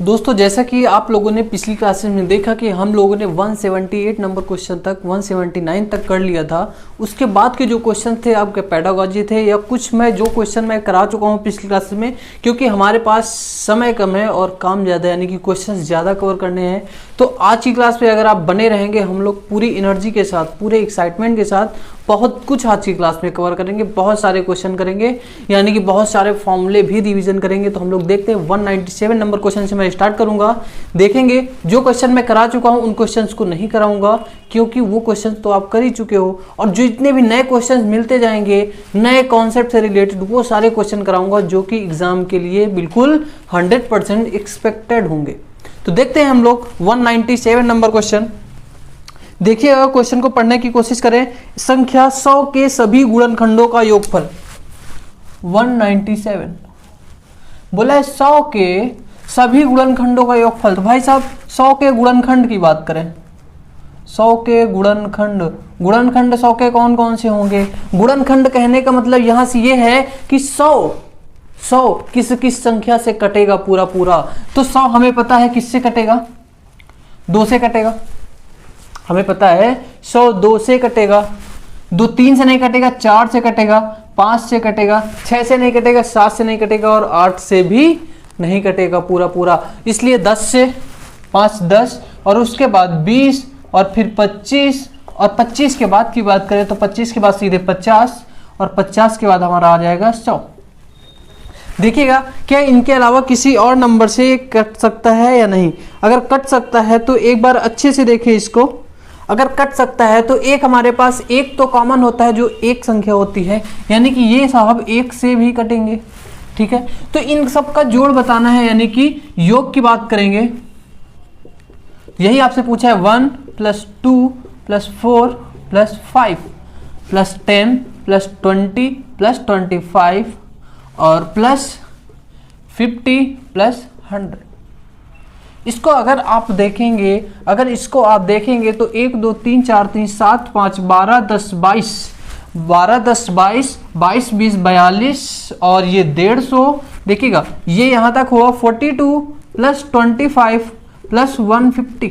दोस्तों जैसा कि आप लोगों ने पिछली क्लासेस में देखा कि हम लोगों ने 178 नंबर क्वेश्चन तक 179 तक कर लिया था। उसके बाद के जो क्वेश्चन थे आपके पेडागोजी थे या कुछ मैं जो क्वेश्चन मैं करा चुका हूँ पिछली क्लासेस में, क्योंकि हमारे पास समय कम है और काम ज़्यादा है, यानी कि क्वेश्चन ज़्यादा कवर करने हैं। तो आज की क्लास पे अगर आप बने रहेंगे, हम लोग पूरी एनर्जी के साथ, पूरे एक्साइटमेंट के साथ बहुत कुछ आज की क्लास में कवर करेंगे, बहुत सारे क्वेश्चन करेंगे, यानी कि बहुत सारे फॉर्मूले भी रिवीजन करेंगे। तो हम लोग देखते हैं 197 नंबर क्वेश्चन से मैं स्टार्ट करूंगा। देखेंगे जो क्वेश्चन मैं करा चुका हूं उन क्वेश्चंस को नहीं कराऊंगा, क्योंकि वो क्वेश्चन तो आप कर ही चुके हो, और जितने भी नए क्वेश्चंस मिलते जाएंगे नए कॉन्सेप्ट से रिलेटेड वो सारे क्वेश्चन कराऊंगा जो कि एग्जाम के लिए बिल्कुल 100% एक्सपेक्टेड होंगे। तो देखते हैं हम लोग 197 नंबर क्वेश्चन। देखिए अगर क्वेश्चन को पढ़ने की कोशिश करें, संख्या 100 के सभी गुणनखंडों का योगफल 197 बोला है 100 के सभी गुणनखंडों का योगफल। तो भाई साहब 100 के गुणनखंड की बात करें, 100 के गुणनखंड 100 के कौन कौन से होंगे? गुणनखंड कहने का मतलब यहां से ये है कि 100 किस किस संख्या से कटेगा पूरा पूरा। तो 100 हमें पता है किससे कटेगा, 2 से कटेगा। हमें पता है 100 2 से कटेगा, 2 3 से नहीं कटेगा, 4 से कटेगा, 5 से कटेगा, 6 से नहीं कटेगा, 7 से नहीं कटेगा और 8 से भी नहीं कटेगा पूरा पूरा। इसलिए 10 से 5 10 और उसके बाद 20 और फिर 25 और 25 के बाद की बात करें तो 25 के बाद सीधे 50 और 50 के बाद हमारा आ जाएगा 100। देखिएगा क्या इनके अलावा किसी और नंबर से कट सकता है या नहीं। अगर कट सकता है तो एक बार अच्छे से देखिए इसको। अगर कट सकता है तो एक हमारे पास एक तो कॉमन होता है जो एक संख्या होती है, यानी कि ये साहब एक से भी कटेंगे। ठीक है, तो इन सब का जोड़ बताना है, यानी कि योग की बात करेंगे। यही आपसे पूछा है 1 + 2 + 4 + 5 + 10 + 20 + 25 और +50 + 100। इसको अगर आप देखेंगे, इसको आप देखेंगे तो 1 2 3 4 3 7 5 12 10 22 12 10 22 22 20 42 और ये 150। देखिएगा ये यहां तक हुआ 42 + 25 + 150।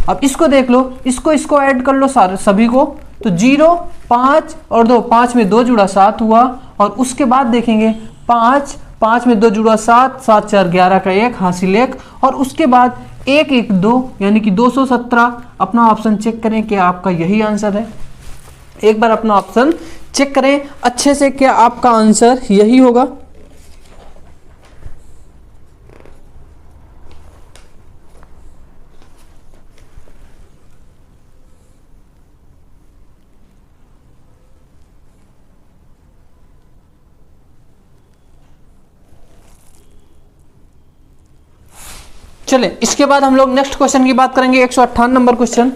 अब इसको देख लो, इसको ऐड कर लो सारे सभी को, तो 0 5 और 2 5 में 2 जुड़ा 7 हुआ। और उसके बाद देखेंगे 5 में 2 जुड़ा 7 7 4 11 का 1 हासिल 1 और उसके बाद 1 1 2 यानी कि 217। अपना ऑप्शन चेक करें क्या आपका यही आंसर है। एक बार अपना ऑप्शन चेक करें अच्छे से, क्या आपका आंसर यही होगा? चले इसके बाद हम लोग नेक्स्ट क्वेश्चन की बात करेंगे, 158 नंबर क्वेश्चन।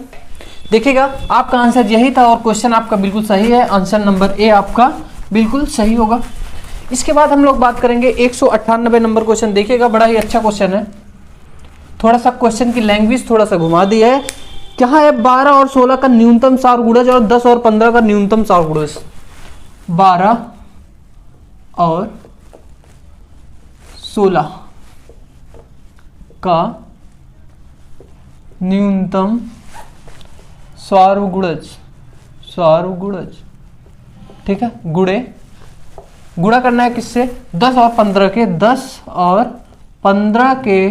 देखिएगा आपका आंसर यही था और क्वेश्चन आपका बिल्कुल सही है, आंसर नंबर ए आपका बिल्कुल सही होगा। इसके बाद हम लोग बात करेंगे 198 नंबर क्वेश्चन। देखिएगा बड़ा ही अच्छा क्वेश्चन है, थोड़ा सा क्वेश्चन की लैंग्वेज थोड़ा सा घुमा दी है। क्या है 12 और 16 का न्यूनतम सार गुणज और 10 और 15 का न्यूनतम सार गुणज। 12 और 16 का न्यूनतम सार्वगुणज, ठीक है, गुणा करना है किससे? 10 और 15 के, 10 और 15 के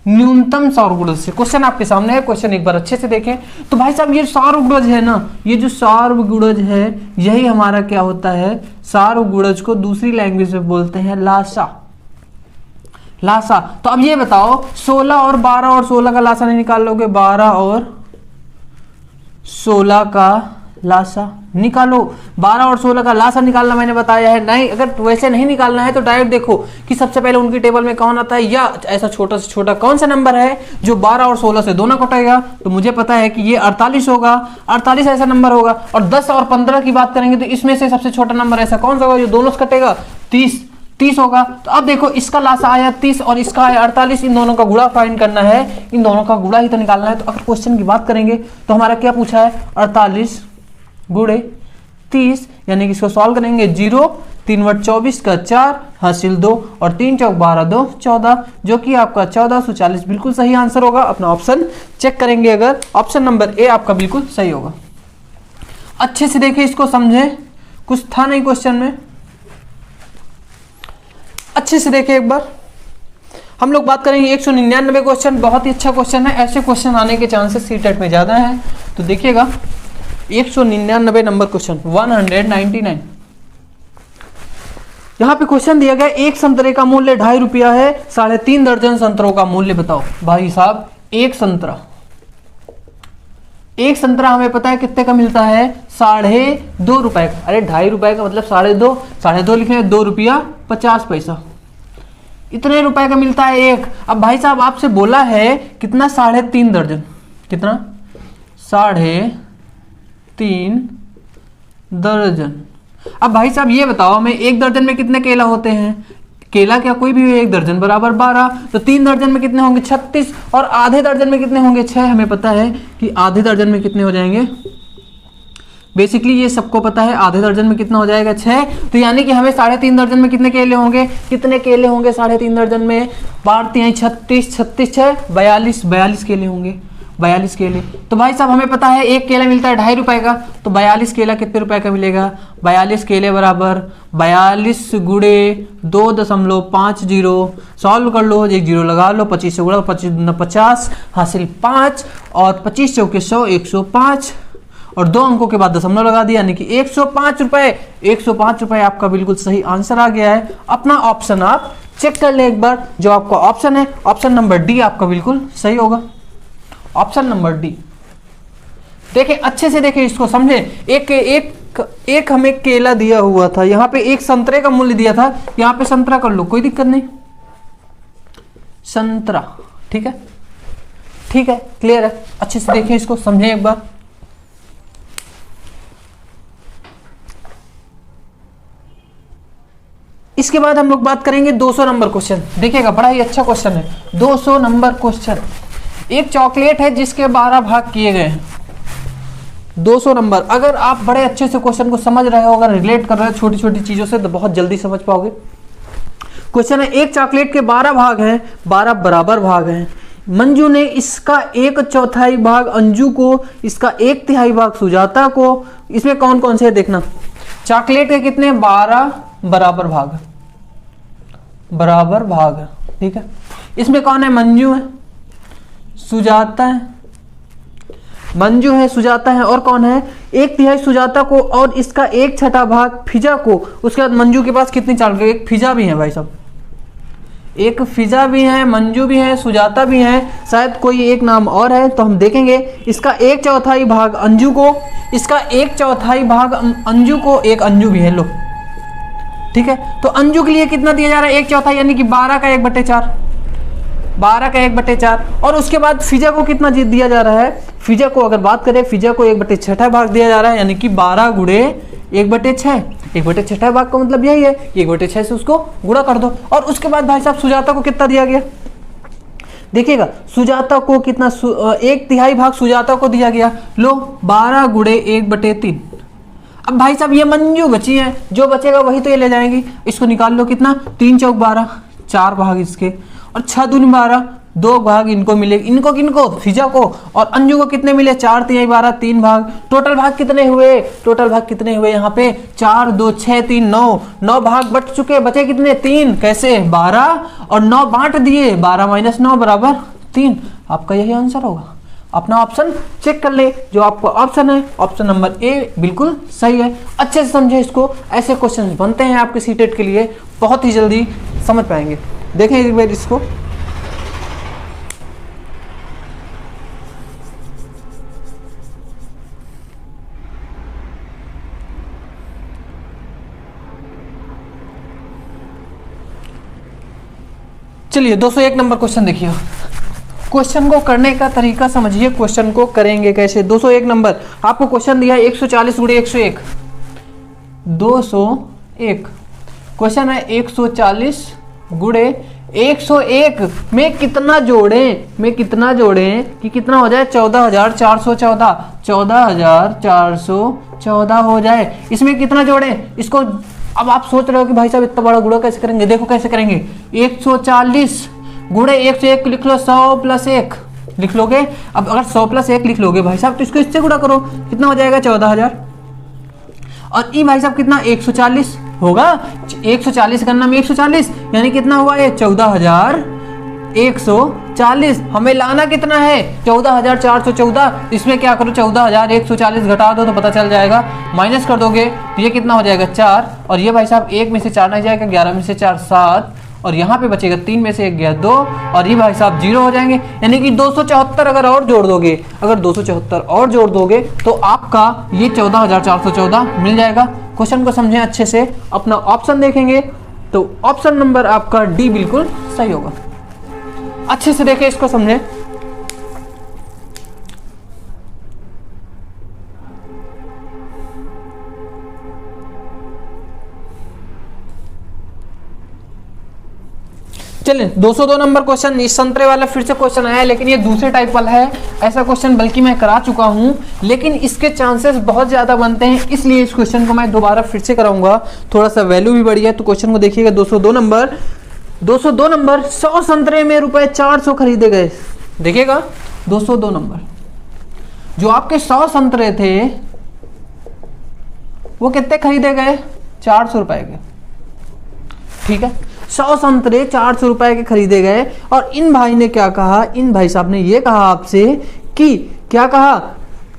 न्यूनतम सार्वगुणज से। क्वेश्चन आपके सामने है, क्वेश्चन एक बार अच्छे से देखें। तो भाई साहब ये सार्वगुणज है ना, ये जो सार्वगुणज है यही हमारा क्या होता है? सार्वगुणज को दूसरी लैंग्वेज में बोलते हैं लासा। तो अब ये बताओ 16 और 12 और 16 का लासा नहीं निकाल लोगे? 12 और 16 का लासा निकालो। 12 और 16 का लासा निकालना मैंने बताया है। नहीं, अगर वैसे नहीं निकालना है तो डायरेक्ट देखो कि सबसे पहले उनकी टेबल में कौन आता है, या ऐसा छोटा से छोटा कौन सा नंबर है जो 12 और 16 से दोनों कटेगा। तो मुझे पता है कि ये 48 होगा, 48 ऐसा नंबर होगा। और 10 और 15 की बात करेंगे तो इसमें से सबसे छोटा नंबर ऐसा कौन सा होगा जो दोनों से कटेगा? 30 होगा। तो अब देखो इसका लासा आया 30 और इसका आया 48, इन दोनों का गुणा फाइंड करना है, इन दोनों का गुणा ही तो निकालना है। तो अगर क्वेश्चन की बात करेंगे तो हमारा क्या पूछा है? 48 गुणे 30, यानी कि इसको सॉल्व करेंगे 0 3 वट 24 का 4 हासिल 2 और 3 चौक 12 2 14, जो कि आपका 1440 बिल्कुल सही आंसर होगा। अपना ऑप्शन चेक करेंगे, अगर ऑप्शन नंबर ए आपका बिल्कुल सही होगा। अच्छे से देखिए इसको, समझें, कुछ था नहीं क्वेश्चन में, अच्छे से देखिए एक बार। हम लोग बात करेंगे 199 क्वेश्चन, बहुत ही अच्छा क्वेश्चन है, ऐसे क्वेश्चन आने के चांसेस सीटेट में ज्यादा है। तो देखिएगा 199 नंबर क्वेश्चन 199। यहाँ पे क्वेश्चन दिया गया एक संतरे का मूल्य 2.5 रुपया है, 3.5 दर्जन संतरों का मूल्य बताओ। भाई साहब एक संतरा हमें पता है कितने का मिलता है, 2.5 रुपए का। अरे 2.5 रुपए का मतलब 2.5 लिखे 2 रुपया 50 पैसा, इतने रुपए का मिलता है एक। अब भाई साहब आपसे बोला है कितना, 3.5 दर्जन, कितना 3.5 दर्जन। अब भाई साहब ये बताओ हमें एक दर्जन में कितने केला होते हैं, केला क्या कोई भी एक दर्जन बराबर 12, तो 3 दर्जन में कितने होंगे 36, और आधे दर्जन में कितने होंगे 6। हमें पता है कि आधे दर्जन में कितने हो जाएंगे, बेसिकली ये सबको पता है आधे दर्जन में कितना हो जाएगा 6। तो यानी कि हमें 3.5 दर्जन में कितने केले होंगे, 3.5 दर्जन में 12 36, 36 6 42 केले होंगे, 42 केले। तो भाई साहब हमें पता है एक केला मिलता है 2.5 रुपए का, तो 42 केला कितने रुपए का मिलेगा, 42 केले बराबर 42 गुणे 2.50, सॉल्व कर लो, एक जीरो लगा लो, 25 से गुणा 50 हासिल 5, और 25 चौके 100 105, और 2 अंकों के बाद दशमलव लगा दिया, यानी कि 105 रुपए। 105 रुपए आपका बिल्कुल सही आंसर आ गया है। अपना ऑप्शन आप चेक कर ले एक बार, जो आपका ऑप्शन है ऑप्शन नंबर डी आपका बिल्कुल सही होगा, ऑप्शन नंबर डी। देखें अच्छे से, देखें इसको समझे। एक हमें केला दिया हुआ था, यहाँ पे एक संतरे का मूल्य दिया था, यहाँ पे संतरा कर लो, कोई दिक्कत नहीं, संतरा, ठीक है, ठीक है, क्लियर है। अच्छे से देखें इसको, समझें एक बार। इसके बाद हम लोग बात करेंगे 200 नंबर क्वेश्चन। देखिएगा बड़ा ही अच्छा क्वेश्चन है 200 नंबर क्वेश्चन। एक चॉकलेट है जिसके 12 भाग किए गए हैं, 200 नंबर। अगर आप बड़े अच्छे से क्वेश्चन को समझ रहे हो, अगर रिलेट कर रहे हो छोटी छोटी चीजों से, तो बहुत जल्दी समझ पाओगे। क्वेश्चन है एक चॉकलेट के 12 भाग हैं, 12 बराबर भाग हैं। मंजू ने इसका 1/4 भाग अंजू को, इसका 1/3 भाग सुजाता को। इसमें कौन कौन से है देखना। चॉकलेट के कितने 12 बराबर भाग, ठीक है। इसमें कौन है, मंजू है, सुजाता है, मंजू है, सुजाता है, और कौन है 1/3 सुजाता को, और इसका 1/6 भाग फिजा को। उसके बाद मंजू के पास कितनी चॉकलेट, एक फिजा भी है भाई साहब, एक फिजा भी है, मंजू भी है, सुजाता भी है, शायद कोई एक नाम और है, तो हम देखेंगे। इसका 1/4 भाग अंजू को, इसका 1/4 भाग अंजू को, एक अंजू भी है, लो, ठीक है। तो अंजू के लिए कितना दिया जा रहा है 1/4, यानी कि 12 का 1/4, 12 का 1/4। और उसके बाद फिजा को कितना दिया जा रहा है, फिजा को अगर बात करें, फिजा को 1/6 भाग दिया जा रहा है, यानी कि 12 गुणे 1/6। 1/6 भाग का मतलब यही है, 1/6 से उसको गुणा कर दो। और उसके बाद भाई साहब सुजाता को कितना दिया गया, देखिएगा सुजाता को कितना, 1/3 भाग सुजाता को दिया गया, लो 12 गुणे 1/3। अब भाई साहब ये मंजू बची है, जो बचेगा वही तो ये ले जाएंगी। इसको निकाल लो, कितना 3 चौक 12, 4 भाग इसके, और 6 दूनी 12, 2 भाग इनको मिले, इनको किनको, फिजा को, और अंजू को कितने मिले 4×3 12, 3 भाग। टोटल भाग कितने हुए, टोटल भाग कितने हुए यहाँ पे 4 2 6 3 9, 9 भाग बट चुके, बचे कितने 3, कैसे 12, और 9 बांट दिए, 12 - 9 बराबर 3। आपका यही आंसर होगा। अपना ऑप्शन चेक कर ले, जो आपका ऑप्शन है ऑप्शन नंबर ए बिल्कुल सही है। अच्छे से समझे इसको, ऐसे क्वेश्चन बनते हैं आपके सीटेट के लिए, बहुत ही जल्दी समझ पाएंगे। देखें एक बार इसको, चलिए 201 नंबर क्वेश्चन देखिए। क्वेश्चन को करने का तरीका समझिए, क्वेश्चन को करेंगे कैसे। 201 नंबर आपको क्वेश्चन दिया 140 गुणे 101, 201 क्वेश्चन है 140 गुणे 101 में कितना जोड़ें कि कितना हो जाए 14,414, 14,414 हो जाए। इसमें कितना जोड़ें, इसको अब आप सोच रहे हो कि भाई साहब इतना बड़ा गुणा कैसे करेंगे, देखो कैसे करेंगे। 140 गुणे 101 लिख लो, 100 + 1 लिख लोगे। अब अगर 100 + 1 लिख लोगे भाई साहब तो इसको इससे गुणा करो, कितना हो जाएगा 14000। और ई भाई साहब कितना 140 होगा, 140 करना में 140 यानी कितना हुआ ये 14140। हमें लाना कितना है 14414। इसमें क्या करो 14140 घटा दो तो पता चल जाएगा, माइनस कर दोगे तो ये कितना हो जाएगा 4। और ये भाई साहब 1 में से 4 नहीं जाएगा, 11 में से 4 7, और यहाँ पे बचेगा 3 में से 1 गया 2, और ये भाई साहब 0 हो जाएंगे। यानी कि 274 अगर और जोड़ दोगे, अगर 274 और जोड़ दोगे तो आपका ये 14414 मिल जाएगा। क्वेश्चन को समझें अच्छे से, अपना ऑप्शन देखेंगे तो ऑप्शन नंबर आपका डी बिल्कुल सही होगा। अच्छे से देखें, इसको समझें। चलिए 202 नंबर क्वेश्चन, इस संतरे वाला फिर से क्वेश्चन आया, लेकिन ये दूसरे टाइप वाला है। ऐसा क्वेश्चन बल्कि मैं करा चुका हूं, लेकिन इसके चांसेस बहुत ज्यादा बनते हैं, इसलिए इस क्वेश्चन को मैं दोबारा फिर से कराऊंगा। थोड़ा सा वैल्यू भी बढ़ी है, तो क्वेश्चन को देखिएगा। 202 नंबर 100 संतरे में रुपए 400 खरीदे गए। देखिएगा 202 नंबर, जो आपके 100 संतरे थे वो कितने खरीदे गए 400 रुपए के। ठीक है, 100 संतरे 400 रुपए के खरीदे गए। और इन भाई ने क्या कहा, इन भाई साहब ने ये कहा आपसे कि क्या कहा,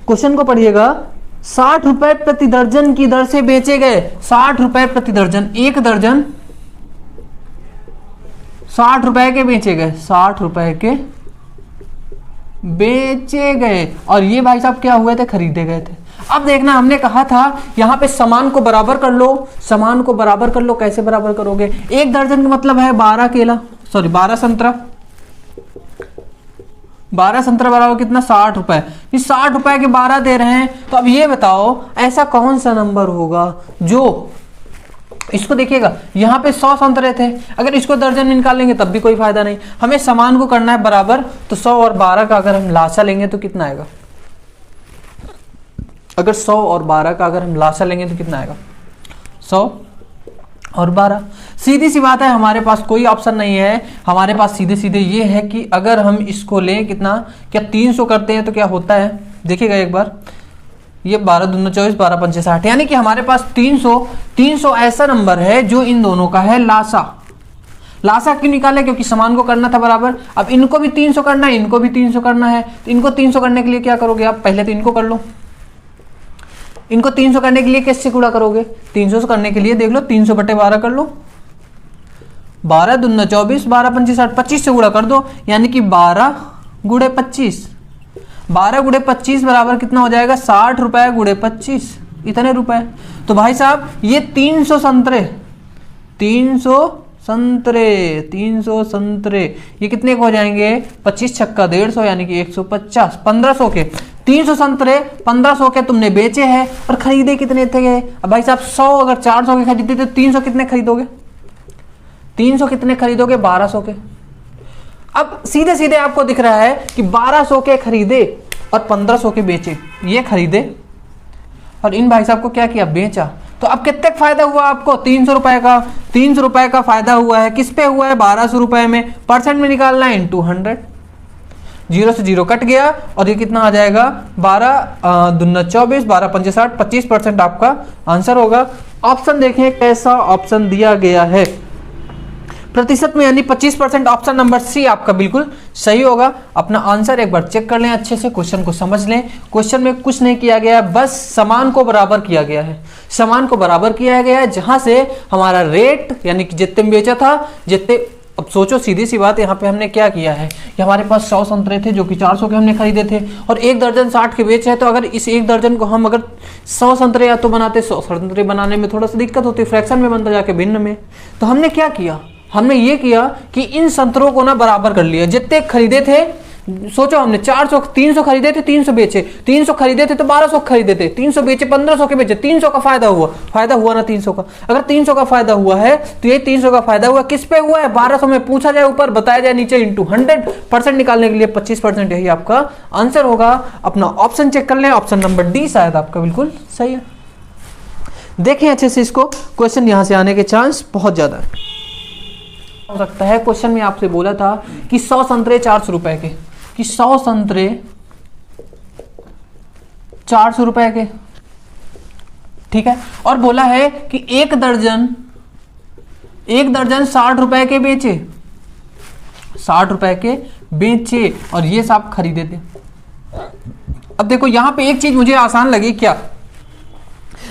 क्वेश्चन को पढ़िएगा, 60 रुपए प्रति दर्जन की दर से बेचे गए। 60 रुपए प्रति दर्जन, एक दर्जन 60 रुपए के बेचे गए, 60 रुपए के बेचे गए। और ये भाई साहब क्या हुए थे, खरीदे गए थे। अब देखना, हमने कहा था यहां पे समान को बराबर कर लो, समान को बराबर कर लो। कैसे बराबर करोगे, एक दर्जन का मतलब है 12 केला, सॉरी 12 संतरा। 12 संतरा बराबर कितना 60 रुपए। 60 रुपए के 12 दे रहे हैं, तो अब ये बताओ ऐसा कौन सा नंबर होगा जो, इसको देखिएगा यहां पे 100 संतरे थे, अगर इसको दर्जन में निकालेंगे तब भी कोई फायदा नहीं। हमें समान को करना है बराबर, तो 100 और 12 का अगर हम लासा लेंगे तो कितना आएगा, अगर 100 और 12 का अगर हम लासा लेंगे तो कितना आएगा 100 और 12। सीधी सी बात है, हमारे पास कोई ऑप्शन नहीं है, हमारे पास सीधे सीधे ये है कि अगर हम इसको लें कितना, क्या 300 करते हैं तो क्या होता है, देखिएगा एक बार, ये 12 दूना 24, 12 पंचे 60, यानी कि हमारे पास 300 ऐसा नंबर है जो इन दोनों का है लासा। लासा क्यों निकाले, क्योंकि समान को करना था बराबर। अब इनको भी 300 करना है, इनको भी 300 करना है, तो इनको 300 करने के लिए क्या करोगे आप, पहले तो इनको कर लो। इनको 300 करने के लिए किससे गुणा करोगे, 300 से करने के लिए देख लो 300/12 कर लो, 12 दूना 24, 12 पंचे 60, 25 से गुणा कर दो, यानी कि 12 गुणे 25, 12 गुणे 25 बराबर कितना हो जाएगा 60 रुपए गुणे 25, इतने रुपए। तो भाई साहब ये 300 संतरे, 300 संतरे ये कितने हो जाएंगे, 25 छक्का 150, यानी कि 150, 1500 के 300 संतरे 1500 के तुमने बेचे हैं, और खरीदे कितने थे। अब भाई साहब 100 अगर 400 के खरीदते तो 300 कितने खरीदोगे, 300 कितने खरीदोगे 1200 के। अब सीधे सीधे आपको दिख रहा है कि 1200 के खरीदे और 1500 के बेचे, ये खरीदे और इन भाई साहब को क्या किया, बेचा। तो अब कितने फायदा हुआ आपको, 300 रुपए का, 300 रुपए का फायदा हुआ है। किस पे हुआ है, 1200 रुपए में, परसेंट में निकालना है इनटू 100, 0 से 0 कट गया, और ये कितना आ जाएगा 12 दूना 24, 12 पंचे 60, 25% आपका आंसर होगा। ऑप्शन देखें कैसा ऑप्शन दिया गया है प्रतिशत में, यानी 25%। ऑप्शन नंबर सी आपका बिल्कुल सही होगा। अपना आंसर एक बार चेक कर लें अच्छे से, क्वेश्चन को समझ लें। क्वेश्चन में कुछ नहीं किया गया, बस समान को बराबर किया गया है, समान को बराबर किया गया है, जहां से हमारा रेट यानी कि जितने में बेचा था जितने। अब सोचो सीधी सी बात, यहाँ पे हमने क्या किया है कि हमारे पास 100 संतरे थे जो कि 400 के हमने खरीदे थे, और एक दर्जन 60 के बेचे हैं। तो अगर इस एक दर्जन को हम अगर 100 संतरे या तो बनाते, 100 संतरे बनाने में थोड़ा सा दिक्कत होती, फ्रैक्शन में बनता जाके भिन्न में। तो हमने क्या किया, हमने ये किया कि इन संतरों को ना बराबर कर लिया, जितने खरीदे थे। सोचो हमने 400 300 खरीदे थे, 300 बेचे, 300 खरीदे थे तो 1200 खरीदे थे, 300 बेचे 1500 के बेचे, 300 का फायदा हुआ ना 300 का। अगर 300 का फायदा हुआ है तो ये 300 का फायदा हुआ किस पे हुआ है, 1200 में पूछा जाए ऊपर, बताया जाए नीचे, इंटू 100%। निकालने के लिए 25%, यही आपका आंसर होगा। अपना ऑप्शन चेक कर लें, ऑप्शन नंबर डी शायद आपका बिल्कुल सही है। देखें अच्छे से इसको, क्वेश्चन यहां से आने के चांस बहुत ज्यादा है। हो सकता है क्वेश्चन में आपसे बोला था कि 100 संतरे 400 रुपए के, कि 100 संतरे 400 रुपए के, ठीक है, और बोला है कि एक दर्जन 60 रुपए के बेचे, 60 रुपए के बेचे और ये सब खरीदे थे। अब देखो यहां पे एक चीज मुझे आसान लगी क्या,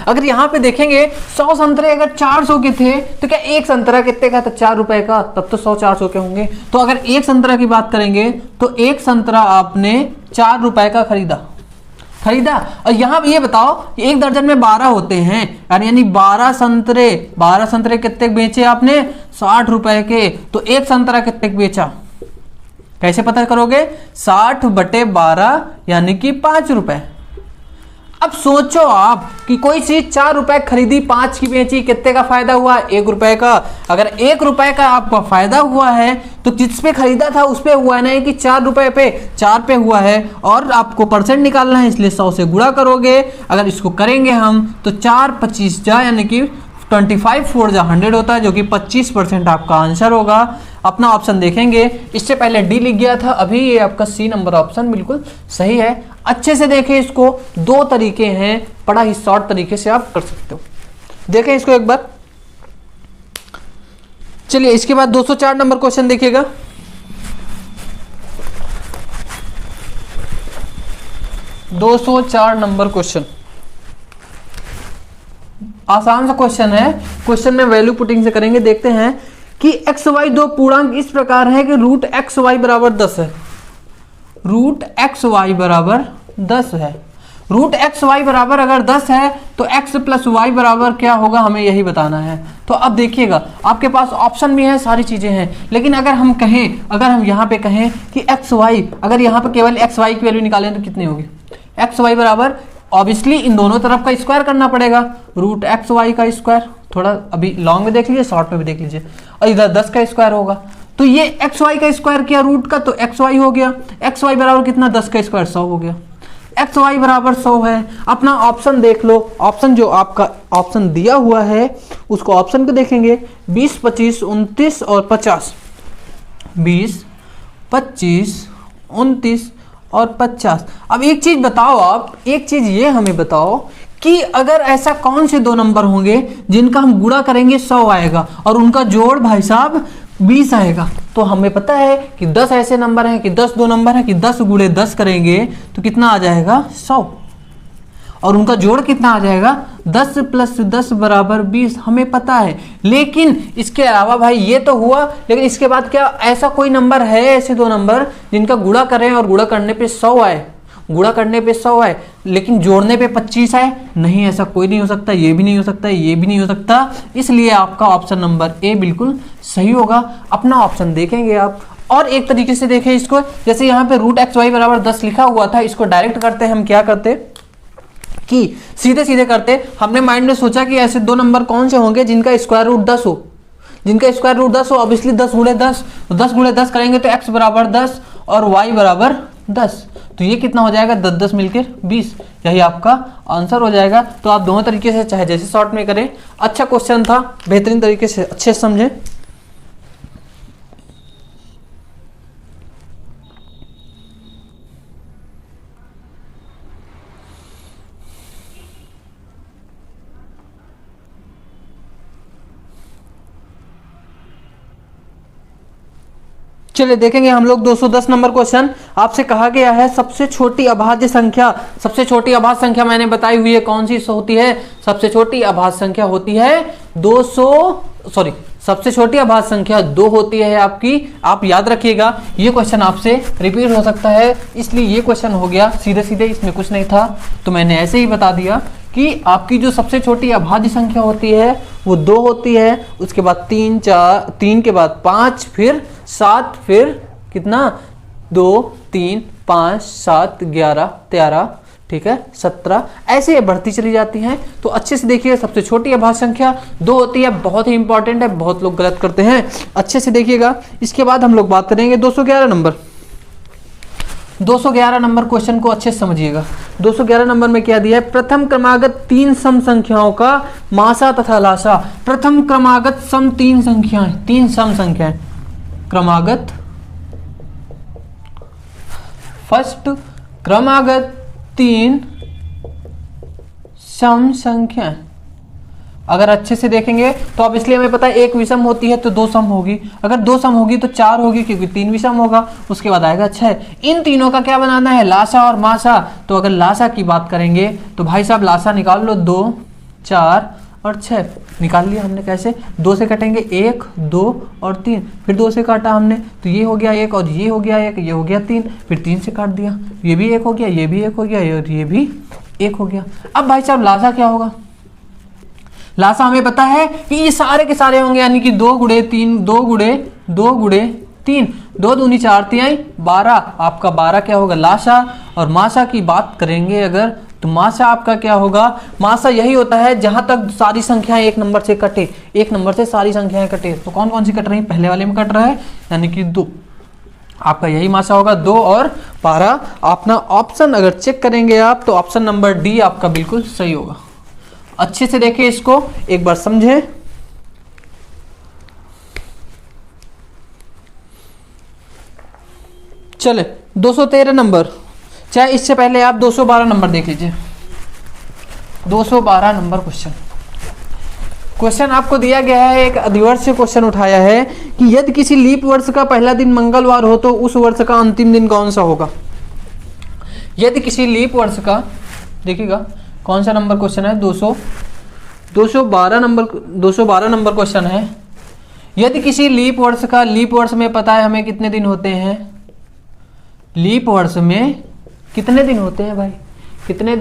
अगर यहां पे देखेंगे 100 संतरे अगर 400 के थे तो क्या एक संतरा कितने का था, 4 रुपए का, तब तो 100 400 के होंगे। तो अगर एक संतरा की बात करेंगे तो एक संतरा आपने 4 रुपए का खरीदा। और यहां पे ये बताओ एक दर्जन में 12 होते हैं, यानी 12 संतरे कितने बेचे आपने, 60 रुपए के। तो एक संतरा कितने बेचा, कैसे पता करोगे, 60/12 यानी कि 5 रुपए। अब सोचो आप कि कोई चीज 4 रुपए खरीदी, 5 की बेची, कितने का फायदा हुआ, 1 रुपए का। अगर 1 रुपए का आपका फायदा हुआ है तो जिस पे खरीदा था उस पे हुआ है, नहीं कि 4 रुपए पे 4 पे हुआ है, और आपको परसेंट निकालना है इसलिए 100 से गुणा करोगे। अगर इसको करेंगे हम तो 4 25 जा यानी कि 25 4 जा 100 होता है, जो कि 25% आपका आंसर होगा। अपना ऑप्शन देखेंगे, इससे पहले डी लिख गया था, अभी ये आपका सी नंबर ऑप्शन बिल्कुल सही है। अच्छे से देखें इसको, 2 तरीके हैं, बड़ा ही शॉर्ट तरीके से आप कर सकते हो। देखें इसको एक बार। चलिए इसके बाद 204 नंबर क्वेश्चन देखिएगा। नंबर क्वेश्चन आसान सा क्वेश्चन है। क्वेश्चन में वैल्यू पुटिंग से करेंगे। देखते हैं कि एक्स वाई दो पूर्णांक इस प्रकार है कि रूट एक्स वाई बराबर 10 है। रूट एक्स वाई बराबर 10 है। रूट एक्स वाई बराबर अगर 10 है तो एक्स प्लस वाई बराबर क्या होगा, हमें यही बताना है। तो अब देखिएगा आपके पास ऑप्शन भी है, सारी चीजें हैं, लेकिन अगर हम यहाँ पे कहें कि एक्स वाई, अगर यहाँ पे केवल एक्स वाई की वैल्यू निकालें तो कितनी होगी, एक्स वाई बराबर ऑब्वियसली इन दोनों तरफ का स्क्वायर करना पड़ेगा, रूट एक्स वाई का स्क्वायर। थोड़ा अभी लॉन्ग में देख लीजिए, शॉर्ट में भी देख लीजिए, और इधर 10 का स्क्वायर होगा। तो ये एक्स वाई का स्क्वायर किया रूट का, तो एक्स वाई हो गया। एक्स वाई बराबर कितना, 10 का स्क्वायर 100 हो गया। एक्स वाई बराबर 100 है। अपना ऑप्शन देख लो, ऑप्शन जो आपका ऑप्शन दिया हुआ है उसको ऑप्शन को देखेंगे, 20 25 29 और 50। 20 25 29 और 50। अब एक चीज बताओ, आप एक चीज ये हमें बताओ कि अगर ऐसा कौन से 2 नंबर होंगे जिनका हम गुणा करेंगे 100 आएगा और उनका जोड़ भाई साहब 20 आएगा। तो हमें पता है कि 10 ऐसे नंबर हैं कि 10 2 नंबर है कि 10 गुणे 10 करेंगे तो कितना आ जाएगा 100, और उनका जोड़ कितना आ जाएगा 10 + 10 बराबर 20, हमें पता है। लेकिन इसके अलावा भाई ये तो हुआ, लेकिन इसके बाद क्या ऐसा कोई नंबर है, ऐसे 2 नंबर जिनका गुणा करें और गुणा करने पे 100 आए, गुणा करने पे 100 आए लेकिन जोड़ने पे 25 आए? नहीं, ऐसा कोई नहीं हो सकता, ये भी नहीं हो सकता, ये भी नहीं हो सकता। इसलिए आपका ऑप्शन नंबर ए बिल्कुल सही होगा। अपना ऑप्शन देखेंगे आप, और एक तरीके से देखें इसको, जैसे यहाँ पे रूट एक्स वाई बराबर 10 लिखा हुआ था, इसको डायरेक्ट करते हम क्या करते कि सीधे सीधे करते। हमने माइंड में सोचा कि ऐसे 2 नंबर कौन से होंगे जिनका स्क्वायर रूट 10 हो, जिनका स्क्वायर रूट 10 हो। ऑब्वियसली 10 गुणे 10, तो 10 गुणे 10 करेंगे तो x बराबर 10 और y बराबर 10, तो ये कितना हो जाएगा 10 10 मिलकर 20, यही आपका आंसर हो जाएगा। तो आप दोनों तरीके से चाहे जैसे शॉर्ट में करें, अच्छा क्वेश्चन था, बेहतरीन तरीके से अच्छे से समझें। चलिए देखेंगे हम लोग 210 नंबर क्वेश्चन। आपसे कहा गया है सबसे छोटी अभाज्य संख्या, सबसे छोटी अभाज्य संख्या मैंने बताई हुई है कौन सी होती है, सबसे छोटी अभाज्य संख्या होती है सबसे छोटी अभाज्य संख्या 2 होती है आपकी। आप याद रखिएगा, ये क्वेश्चन आपसे रिपीट हो सकता है, इसलिए ये क्वेश्चन हो गया सीधे सीधे, इसमें कुछ नहीं था, तो मैंने ऐसे ही बता दिया कि आपकी जो सबसे छोटी अभाज्य संख्या होती है वो 2 होती है। उसके बाद 3 के बाद 5, फिर 7, फिर कितना 2 3 5 7 11 13, ठीक है 17, ऐसे बढ़ती चली जाती हैं। तो अच्छे से देखिए, सबसे छोटी अभाज्य संख्या 2 होती है, बहुत ही इंपॉर्टेंट है, बहुत लोग गलत करते हैं, अच्छे से देखिएगा। इसके बाद हम लोग बात करेंगे 211 नंबर। 211 नंबर क्वेश्चन को अच्छे से समझिएगा। 211 नंबर में क्या दिया है, प्रथम क्रमागत 3 सम संख्याओं का मासा तथा लासा। प्रथम क्रमागत सम 3 संख्याएं, 3 सम संख्याएं, क्रमागत फर्स्ट क्रमागत 3 सम संख्याएं। अगर अच्छे से देखेंगे तो अब इसलिए हमें पता है एक विषम होती है तो 2 सम होगी, अगर 2 सम होगी तो 4 होगी क्योंकि 3 विषम होगा। उसके बाद आएगा 6। इन तीनों का क्या बनाना है, लासा और मासा। तो अगर लासा की बात करेंगे तो भाई साहब लासा निकाल लो, 2 4 और 6 निकाल लिया हमने। कैसे, 2 से कटेंगे 1 2 और 3, फिर 2 से काटा हमने तो ये हो गया 1 और ये हो गया 1, ये हो गया 3, फिर 3 से काट दिया, ये भी 1 हो गया, ये भी 1 हो गया और ये भी 1 हो गया। अब भाई साहब लासा क्या होगा, लासा हमें पता है कि ये सारे के सारे होंगे, यानी कि 2 गुणे 3, 2 गुणे 3, 2 दूनी 4 तिहाई 12, आपका 12 क्या होगा लासा। और मासा की बात करेंगे अगर तो मासा आपका क्या होगा, मासा यही होता है जहां तक सारी संख्याएं एक नंबर से कटे, एक नंबर से सारी संख्याएं कटे। तो कौन कौन सी कट रही है, पहले वाले में कट रहा है यानी कि 2, आपका यही मासा होगा 2 और 12। अपना ऑप्शन अगर चेक करेंगे आप तो ऑप्शन नंबर डी आपका बिल्कुल सही होगा। अच्छे से देखिए इसको एक बार समझें। चले 213 नंबर, चाहे इससे पहले आप 212 नंबर देख लीजिए। 212 नंबर क्वेश्चन आपको दिया गया है, एक अधिवर्ष से क्वेश्चन उठाया है कि यदि किसी लीप वर्ष का पहला दिन मंगलवार हो तो उस वर्ष का अंतिम दिन कौन सा होगा। यदि किसी लीप वर्ष का, देखिएगा कौन सा नंबर क्वेश्चन है, 212 नंबर क्वेश्चन है। यदि किसी लीप वर्ष का, लीप वर्ष में पता है हमें कितने दिन होते हैं, लीप वर्ष में कितने दिन होते हैं भाई, कितने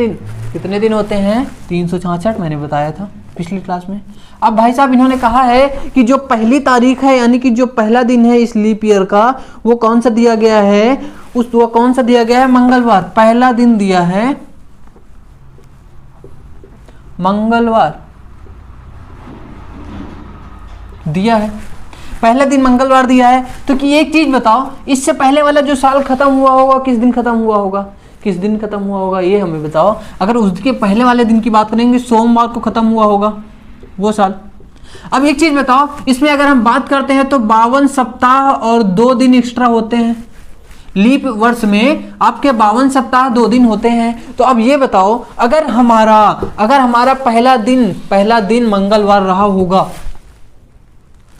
दिन होते हैं, 366 मैंने बताया था पिछली क्लास में। अब भाई साहब इन्होंने कहा है कि जो पहली तारीख है यानी कि जो पहला दिन है इस लीप ईयर का वो कौन सा दिया गया है, वो कौन सा दिया गया है, मंगलवार। पहला दिन दिया है मंगलवार, दिया है पहला दिन मंगलवार दिया है। तो कि एक चीज बताओ, इससे पहले वाला जो साल खत्म हुआ होगा किस दिन खत्म हुआ होगा, किस दिन खत्म हुआ होगा ये हमें बताओ। अगर उसके पहले वाले दिन की बात करेंगे सोमवार को खत्म हुआ होगा वो साल। अब एक चीज बताओ, इसमें अगर हम बात करते हैं तो 52 सप्ताह और 2 दिन एक्स्ट्रा होते हैं। लीप वर्ष में आपके 52 सप्ताह 2 दिन होते हैं। तो अब ये बताओ, अगर हमारा पहला दिन मंगलवार रहा होगा,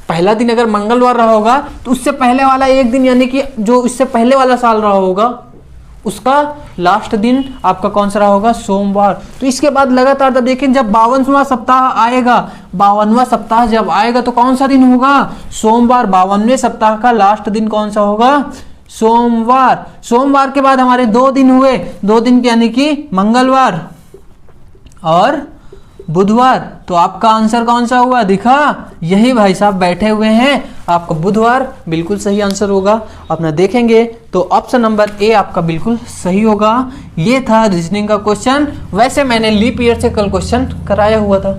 पहला दिन अगर मंगलवार रहा होगा तो उससे पहले वाला एक दिन यानी कि जो इससे पहले वाला साल रहा होगा उसका लास्ट दिन आपका कौन सा रहा होगा, सोमवार। तो इसके बाद लगातार जब देखें जब 52वां सप्ताह आएगा, 52वां सप्ताह जब आएगा तो कौन सा दिन होगा, सोमवार। 52वें सप्ताह का लास्ट दिन कौन सा होगा, सोमवार। सोमवार के बाद हमारे 2 दिन हुए, 2 दिन यानी कि मंगलवार और बुधवार। तो आपका आंसर कौन सा हुआ, दिखा, यही भाई साहब बैठे हुए हैं, आपका बुधवार बिल्कुल सही आंसर होगा। अपना देखेंगे तो ऑप्शन नंबर ए आपका बिल्कुल सही होगा। ये था रीजनिंग का क्वेश्चन। वैसे मैंने लीप ईयर से कल क्वेश्चन कराया हुआ था,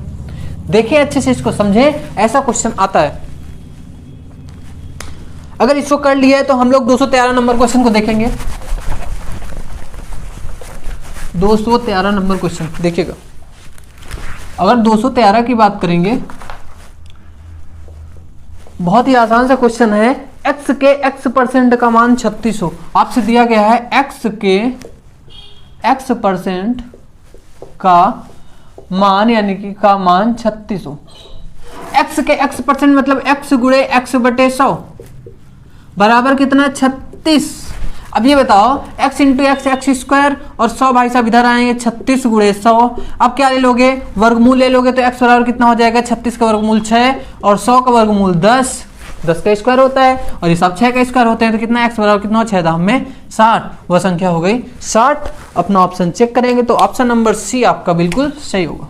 देखिए अच्छे से इसको समझे, ऐसा क्वेश्चन आता है। अगर इसको कर लिया है तो हम लोग 213 नंबर क्वेश्चन को देखेंगे। 213 नंबर क्वेश्चन देखिएगा। अगर 213 की बात करेंगे, बहुत ही आसान सा क्वेश्चन है। x के x% का मान 3600 आपसे दिया गया है। x के x% का मान यानी कि का मान 3600। x के x% मतलब x गुणे x बटे 100 बराबर कितना, 36। अब ये बताओ x into x x square और 100 भाई साहब इधर आएंगे, 36 गुणे 100। अब क्या ले लोगे, वर्गमूल ले लोगे तो x बराबर कितना हो जाएगा, 36 का वर्गमूल 6 और 100 का वर्गमूल 10, 10 का स्क्वायर होता है और ये सब 6 का स्क्वायर होते हैं। तो कितना x बराबर कितना, 6 दाम में 60, वह संख्या हो गई 60। अपना ऑप्शन चेक करेंगे तो ऑप्शन नंबर सी आपका बिल्कुल सही होगा।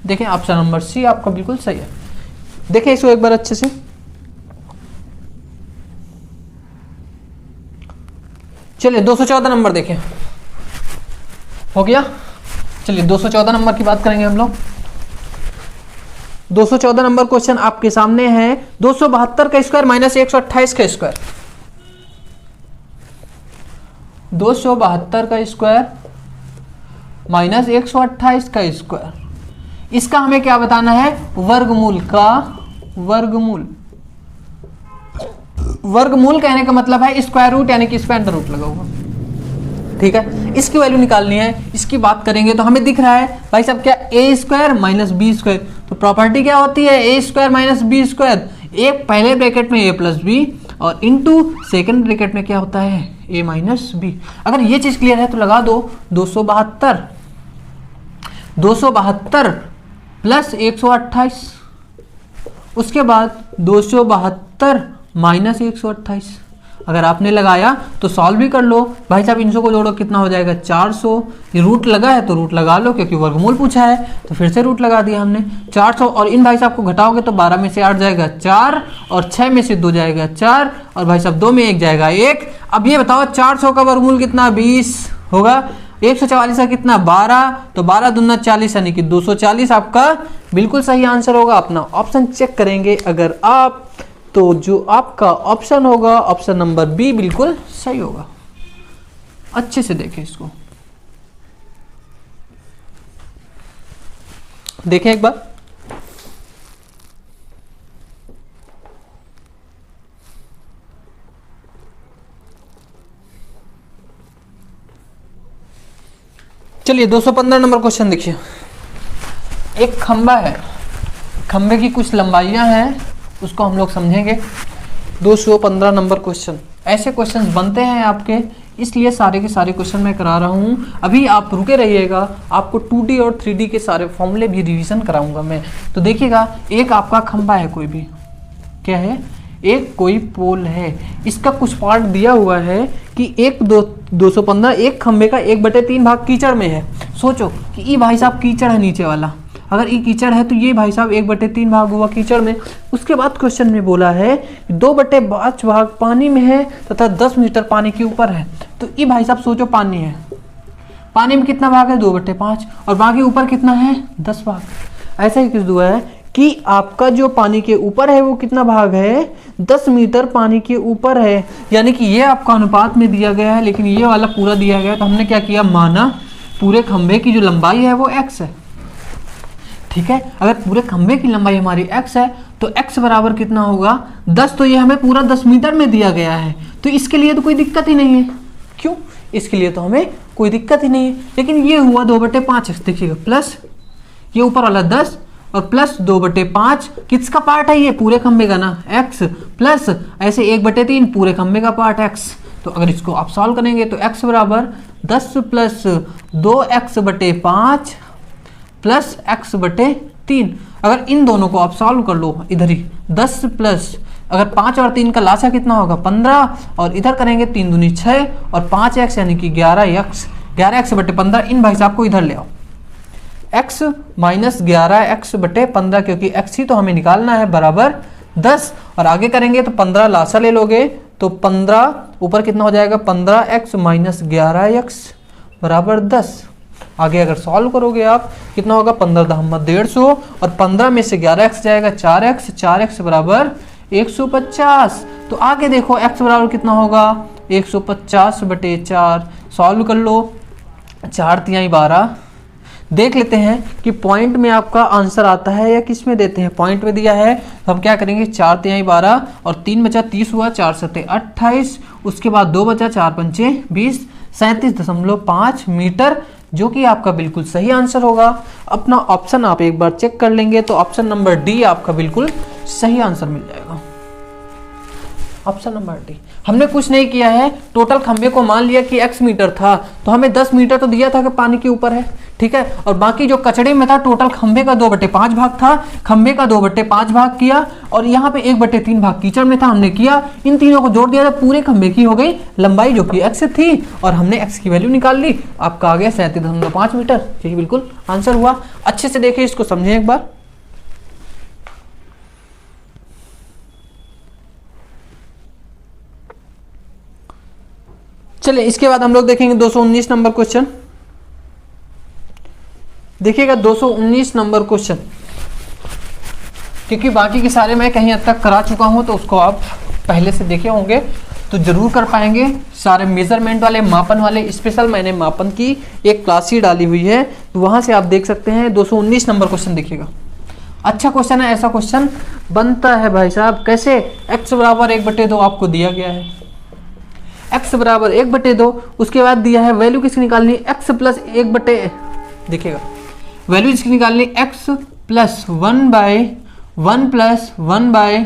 देखिए ऑप्शन नंबर सी आपका बिल्कुल सही है। देखिए इसको एक बार अच्छे से, चलिए 214 नंबर देखें, हो गया। चलिए 214 नंबर की बात करेंगे हम लोग। 214 नंबर क्वेश्चन आपके सामने है। 272 का स्क्वायर माइनस 128 का स्क्वायर, 272 का स्क्वायर माइनस 128 का स्क्वायर। इसका हमें क्या बताना है, वर्गमूल का वर्गमूल। वर्गमूल कहने का मतलब है स्क्वायर रूट, यानी कि स्क्वायर रूट लगा हुआ, ठीक है। इसकी वैल्यू निकालनी है, इसकी बात करेंगे तो हमें दिख रहा है भाई साहब क्या, ए स्क्वायर माइनस बी स्क्वायर। तो प्रॉपर्टी क्या होती है, ए स्क्वायर माइनस बी स्क्वायर, एक पहले ब्रैकेट में ए प्लस बी और इनटू सेकंड ब्रैकेट में क्या होता है, ए माइनस बी। अगर ये चीज क्लियर है तो लगा दो 272 प्लस 128, उसके बाद 272 माइनस 128। अगर आपने लगाया तो सॉल्व भी कर लो भाई साहब, इन को जोड़ो कितना हो जाएगा 400। ये रूट लगा है तो रूट लगा लो, क्योंकि वर्गमूल पूछा है तो फिर से रूट लगा दिया हमने 400। और इन भाई साहब को घटाओगे तो 12 में से 8 जाएगा 4 और 6 में से 2 जाएगा 4 और भाई साहब 2 में 1 जाएगा 1। अब ये बताओ 400 का वर्गमूल कितना, 20 होगा। 144 का कितना, 12, तो 12 दूना 40 यानी कि 240 आपका बिल्कुल सही आंसर होगा। अपना ऑप्शन चेक करेंगे अगर आप, तो जो आपका ऑप्शन होगा ऑप्शन नंबर बी बिल्कुल सही होगा। अच्छे से देखें इसको, देखें एक बार। चलिए 215 नंबर क्वेश्चन देखिए। एक खंबा है, खंबे की कुछ लंबाइयां हैं, उसको हम लोग समझेंगे। 215 नंबर क्वेश्चन, ऐसे क्वेश्चन बनते हैं आपके, इसलिए सारे के सारे क्वेश्चन मैं करा रहा हूँ। अभी आप रुके रहिएगा, आपको 2D और 3D के सारे फॉर्मूले भी रिवीजन कराऊंगा मैं। तो देखिएगा, एक आपका खंबा है, कोई भी क्या है, एक कोई पोल है, इसका कुछ पार्ट दिया हुआ है कि 215 एक खंबे का 1/3 भाग कीचड़ में है। सोचो कि ये भाई साहब कीचड़ है नीचे वाला, अगर ये कीचड़ है तो ये भाई साहब 1/3 भाग हुआ कीचड़ में। उसके बाद क्वेश्चन में बोला है 2/5 भाग पानी में है तथा 10 मीटर पानी के ऊपर है। तो ये भाई साहब सोचो पानी है, पानी में कितना भाग है 2/5 और बाकी ऊपर कितना है 10 भाग। ऐसा ही किस दुआ है कि आपका जो पानी के ऊपर है वो कितना भाग है 10 मीटर पानी के ऊपर है, यानी कि ये आपका अनुपात में दिया गया है, लेकिन ये वाला पूरा दिया गया है। तो हमने क्या किया, माना पूरे खंबे की जो लंबाई है वो x है, ठीक है। अगर पूरे खंबे की लंबाई हमारी x है तो x बराबर कितना होगा 10, तो ये हमें पूरा 10 मीटर में दिया गया है, तो इसके लिए तो कोई दिक्कत ही नहीं है। क्यों, इसके लिए तो हमें कोई दिक्कत ही नहीं है। लेकिन ये हुआ 2/5, देखिएगा प्लस ये ऊपर वाला 10 और प्लस 2/5 किसका पार्ट है, ये पूरे खंबे का ना, x प्लस ऐसे 1/3 पूरे खंबे का पार्ट x। तो अगर इसको आप सॉल्व करेंगे तो x बराबर 10 प्लस 2x/5 प्लस x/3। अगर इन दोनों को आप सॉल्व कर लो, इधर ही 10 प्लस, अगर 5 और 3 का लासा कितना होगा 15, और इधर करेंगे 3 दूनी 6 और 5x यानी कि 11x/15। इन भाई साहब को इधर ले आओ, x माइनस 11x/15, क्योंकि x ही तो हमें निकालना है, बराबर 10। और आगे करेंगे तो 15 लासा ले लोगे तो 15 ऊपर कितना हो जाएगा 15x माइनस 11x बराबर 10। आगे अगर सॉल्व करोगे आप कितना होगा 15 दहम्मत 150 और 15 में से 11x जाएगा 4x बराबर 150। तो आगे देखो x बराबर कितना होगा 150/4। सॉल्व कर लो, 4 तिहाई 12। देख लेते हैं कि पॉइंट में आपका आंसर आता है या किस में देते हैं। पॉइंट में दिया है तो हम क्या करेंगे 4 तिहाई 12 और 3 बचा 30 हुआ, 4 सते 28, उसके बाद 2 बचा 4 पंचे 20, 37.5 मीटर, जो कि आपका बिल्कुल सही आंसर होगा। अपना ऑप्शन आप एक बार चेक कर लेंगे तो ऑप्शन नंबर डी आपका बिल्कुल सही आंसर मिल जाएगा। Option number D. हमने कुछ नहीं किया है, टोटल खंबे को मान लिया कि x मीटर था तो हमें 10 मीटर तो दिया था कि पानी के ऊपर है, ठीक है। और बाकी जो कचड़े में था टोटल खंबे का 2/5 भाग था, खंबे का 2/5 भाग किया और यहाँ पे 1/3 भाग कीचड़ में था, हमने किया, इन तीनों को जोड़ दिया था, पूरे खंबे की हो गई लंबाई जो कि x थी और हमने x की वैल्यू निकाल ली। आपका आ गया 37.5 मीटर, यही बिल्कुल आंसर हुआ। अच्छे से देखिए इसको, समझे एक बार। चलिए इसके बाद हम लोग देखेंगे 219 नंबर क्वेश्चन। देखिएगा 219 नंबर क्वेश्चन, क्योंकि बाकी के सारे मैं कहीं हद तक करा चुका हूं तो उसको आप पहले से देखे होंगे। तो जरूर कर पाएंगे। सारे मेजरमेंट वाले, मापन वाले, स्पेशल मैंने मापन की एक क्लास ही डाली हुई है, तो वहां से आप देख सकते हैं। 219 नंबर क्वेश्चन देखिएगा, अच्छा क्वेश्चन है। ऐसा क्वेश्चन बनता है भाई साहब कैसे, x बराबर 1/2 आपको दिया गया है, x बराबर 1/2, उसके बाद दिया है वैल्यू किसकी निकालनी, x प्लस 1/, देखिएगा वैल्यू इसकी निकालनी x प्लस 1/1 प्लस 1/,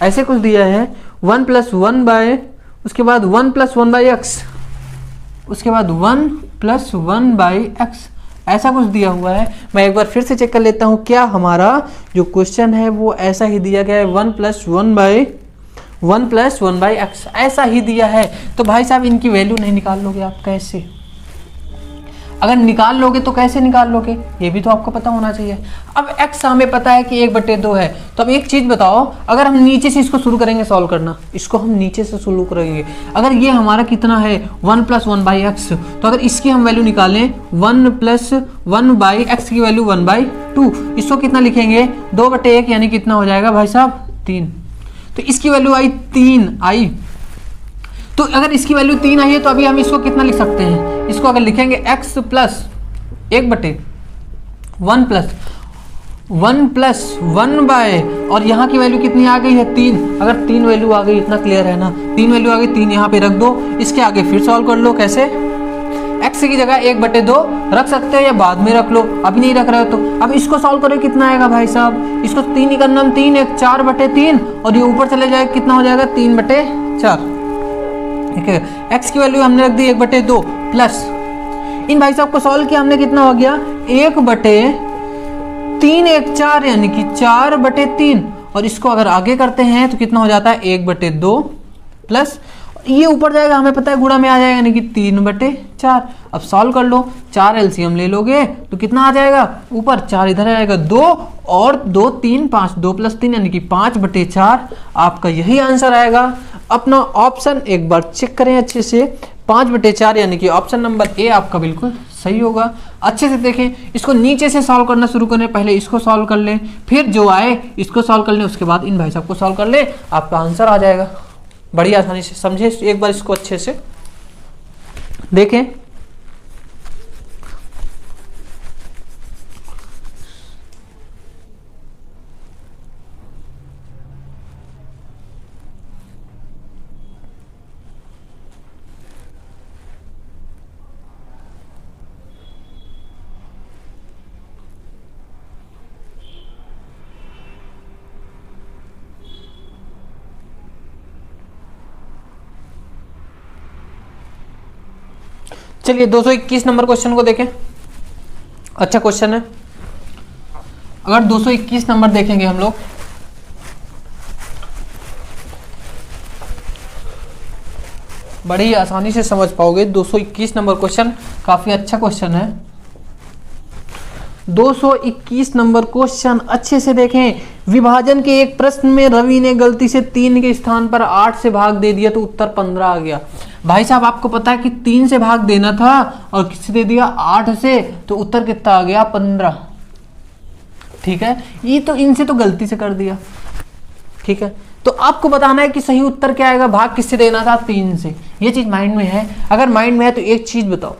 ऐसे कुछ दिया है 1 प्लस 1/, उसके बाद 1 प्लस 1/x, उसके बाद 1 प्लस 1/x, ऐसा कुछ दिया हुआ है। मैं एक बार फिर से चेक कर लेता हूं, क्या हमारा जो क्वेश्चन है वो ऐसा ही दिया गया है, 1 प्लस 1/x ऐसा ही दिया है। तो भाई साहब इनकी वैल्यू नहीं निकाल लोगे आप कैसे, अगर निकाल लोगे तो कैसे निकाल लोगे, ये भी तो आपको पता होना चाहिए। अब x हमें पता है कि 1/2 है, तो अब एक चीज बताओ, अगर हम नीचे से इसको शुरू करेंगे सॉल्व करना, इसको हम नीचे से शुरू करेंगे, अगर ये हमारा कितना है 1 प्लस 1/x, तो अगर इसकी हम वैल्यू निकालें 1 प्लस 1/x की वैल्यू 1/2, इसको कितना लिखेंगे 2/1, यानी कितना हो जाएगा भाई साहब 3, तो इसकी वैल्यू आई 3 आई। तो अगर इसकी वैल्यू 3 आई है तो अभी हम इसको कितना लिख सकते हैं, इसको अगर लिखेंगे x प्लस 1/1 प्लस 1/, और यहाँ की वैल्यू कितनी आ गई है 3, अगर 3 वैल्यू आ गई, इतना क्लियर है ना, 3 वैल्यू आ गई, 3 यहाँ पे रख दो, इसके आगे फिर सॉल्व कर लो, कैसे, x की जगह 1/2 रख सकते हो या बाद में रख लो, अभी नहीं रख रहे हो तो। अब इसको सॉल्व करो, कितना आएगा भाई साहब, इसको 3 ही करना, 3 1 4/3, और ये ऊपर चले जाएगा, कितना हो जाएगा 3/4, ठीक है। x की वैल्यू हमने रख दी 1/2 प्लस, इन भाई साहब को सॉल्व किया हमने, कितना हो गया 1/3 1 4, यानी कि 4/3, और इसको अगर आगे करते हैं तो कितना हो जाता है 1/2 प्लस, ये ऊपर जाएगा, हमें पता है गुणा में आ जाएगा, यानी कि 3/4। अब सॉल्व कर लो, 4 एलसीएम ले लोगे तो कितना आ जाएगा, ऊपर 4 इधर आएगा, 2 और 2 3 5, 2 प्लस 3 यानी कि 5/4, आपका यही आंसर आएगा। अपना ऑप्शन एक बार चेक करें अच्छे से, 5/4, यानी कि ऑप्शन नंबर ए आपका बिल्कुल सही होगा। अच्छे से देखें, इसको नीचे से सॉल्व करना शुरू करें, पहले इसको सॉल्व कर लें, फिर जो आए इसको सॉल्व कर लें, उसके बाद इन भाई साहब को सॉल्व कर लें, आपका आंसर आ जाएगा बड़ी आसानी से। समझे, एक बार इसको अच्छे से देखें। चलिए 221 नंबर क्वेश्चन को देखें, अच्छा क्वेश्चन है। अगर 221 नंबर देखेंगे हम लोग, बड़ी आसानी से समझ पाओगे। 221 नंबर क्वेश्चन काफी अच्छा क्वेश्चन है। 221 नंबर क्वेश्चन अच्छे से देखें। विभाजन के एक प्रश्न में रवि ने गलती से 3 के स्थान पर 8 से भाग दे दिया तो उत्तर 15 आ गया। भाई साहब आपको पता है कि 3 से भाग देना था और किससे दे दिया 8 से, तो उत्तर कितना आ गया 15। ठीक है, ये तो इनसे तो गलती से कर दिया। ठीक है, तो आपको बताना है कि सही उत्तर क्या आएगा, भाग किससे देना था 3 से। ये चीज माइंड में है। अगर माइंड में है तो एक चीज बताओ,